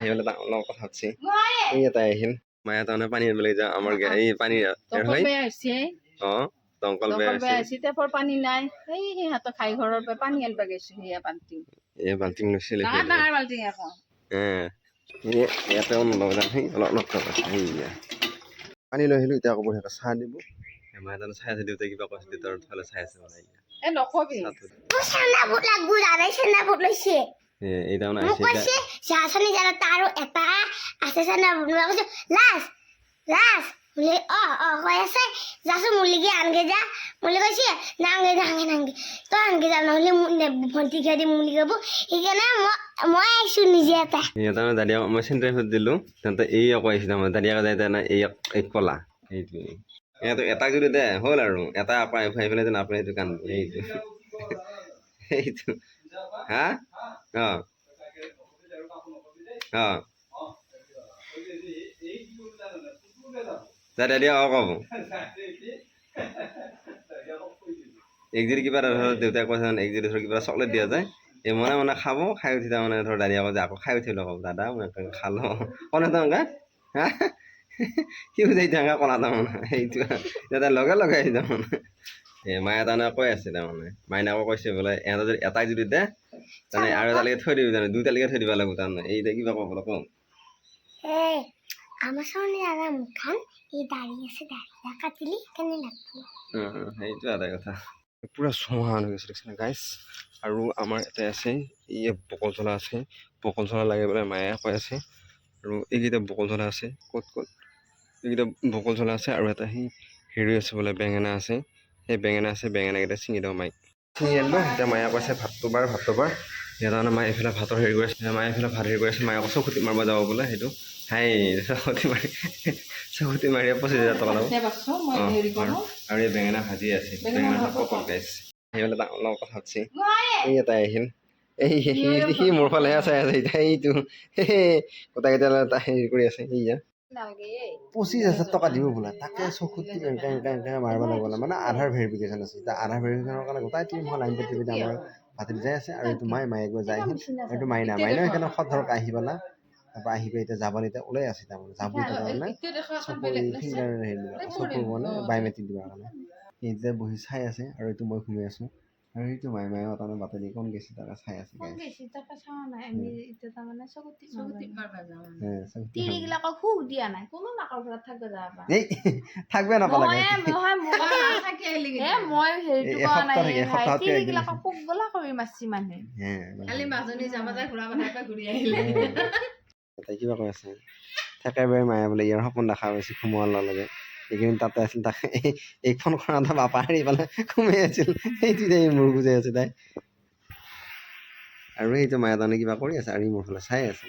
সেইফালে অলপ কথা পাতিছে এই এটা আহিল মায়ে তাৰমানে পানী আনিবলৈ যাওঁ আমাৰ এই পানী দমকল বেয়া হৈছে টেপৰ পানী নাই এই সিহঁতৰ খাই ঘৰৰ পৰা পানী আনিব গৈছো সেয়া বাল্টিং এই বাল্টিং লৈছিলে ডাঙৰ বাল্টিং এখন ইয়াতেও নলওঁ যাম অলপ পানী লৈ আহিলো এতিয়া আকৌ বঢ়িয়াকৈ চাহ দিব মায়ে তাৰমানে চাই আছে দেউতাই কিবা কৈছে দেউতাৰ ফালে চাই আছে মানে নকবি এই তাৰমানে তাৰো এটা আছে লাজ বোলে কৈ আছে যাচোন মুলিকে আনগে যা মুলি কৈছে নাংগে তই আনগে যা নহ'লে ভণ্টি খাই দি মুলি খাব সেইকাৰণে মই আহিছো নিজে এটা তাৰমানে দাদিয়া মই চেণ্টাৰ দিলোঁ তেন্তে এই আকৌ আহিছে তাৰমানে দাদিয়াকে যায় তাৰমানে এই কলা সেইটোৱে এটাক যদি দে হ'ল আৰু এটা আপাই পেলাই যেন আপুনি সেইটো কান্দ সেইটো হা দাদিয়া ক'ব এক যদি কিবা এটা ধৰ দেউতাই কৈছে এক যদি ধৰ কিবা চকলেট দিয়া যায় এই মনে খাব খাই উঠি তাৰমানে ধৰ দাদিয়া কয় যে আকৌ খাই উঠিলোঁ ক'ব দাদা মই খালোঁ কনে তেনেকৈ হা কি বুজাই তেনেকৈ ক'লা তাৰমানে সেইটো দাদা লগে আহি তাৰমানে মায়ে তাৰমানে কৈ আছে তাৰমানে মাইনাকো কৈছে বোলে ইহঁতে যদি এটাই যদি দে তাৰমানে আৰু এটালৈকে থৈ দিবি তাৰমানে দুইটালৈকে থৈ দিব লাগিব তাৰমানে এই কিবা ক'ব কওঁ আমার সামনে আর মুখখান এই দাঁড়িয়ে আছে দাঁড়িয়ে কাটিলি কেন লাগবো সেইটো এটা কথা পুৰা চোহান হৈ গৈছে গাইছ আৰু আমাৰ এটা আছে এই বকল জ্বলা আছে বকল জ্বলা লাগে বোলে মায়ে কৈ আছে আৰু এইকেইটা বকল জ্বলা আছে ক'ত এইকেইটা বকল জ্বলা আছে আৰু এটা সেই হেৰি আছে বোলে বেঙেনা আছে সেই বেঙেনা আছে বেঙেনাকেইটা ছিঙি দিওঁ মাইক ছিঙি আনিলোঁ এতিয়া মায়ে কৈছে ভাতটো বাৰ এতিয়া তাৰমানে মায়ে এইফালে ভাতৰ হেৰি কৰি আছে মায়ে এইফালে ভাত হেৰি কৰি আছে মায়ে আকৌ চকুতি মাৰিব যাব বোলে সেইটো চকুতি মাৰি 25,000 টকা ল'ব আৰু এই বেঙেনা ভাজি আছে বেঙেনা পটল গাইছ সেইফালে অলপ কথা পাতিছে এই এটা আহিল সি মোৰ ফালেহে চাই আছে এতিয়া এইটো গোটেইকেইটা হেৰি কৰি আছে এইয়া 25,000 টকা দিব বোলে তাকে চকুত এনেকৈ মাৰিব লাগিব মানে আধাৰ ভেৰিফিকেশ্যন আছে এতিয়া আধাৰ ভেৰিফিকেশ্যনৰ কাৰণে গোটেই টিমখন লাইন পাতি আমাৰ ভাতিত যাই আছে আৰু এইটো মায়ে গৈ যাই আহিল এইটো মাইনা সেইকাৰণে সদৰক আহি পেলা তাৰপৰা আহি পেলাই এতিয়া যাবলৈ এতিয়া ওলাই আছে তাৰমানে যাব তাৰমানে চকুৰ ফিংগাৰ হেৰি চকুৰ মানে বায়'মেট্ৰিক দিবৰ কাৰণে এতিয়া বহি চাই আছে আৰু এইটো মই ঘুমাই আছোঁ আৰু সেইটো মায়ে তাৰমানে বাতৰি কোন গৈছে তাকে চাই আছে থাকবে নাপালে কিবা কৈ আছে একেবাৰে মায়ে বোলে ইয়াৰ সপোন দেখা পাইছে সোমোৱাৰ লগে এইকেইদিন তাতে আছিল তাক এইখন খৰাতে বাপা হাৰি পেলাই সোমাই আছিল সেইটো মোৰ বুজাই আছে তাই আৰু সেইটো মায়ে তাৰমানে কিবা কৰি আছে আৰু মোৰ ফালে চাই আছে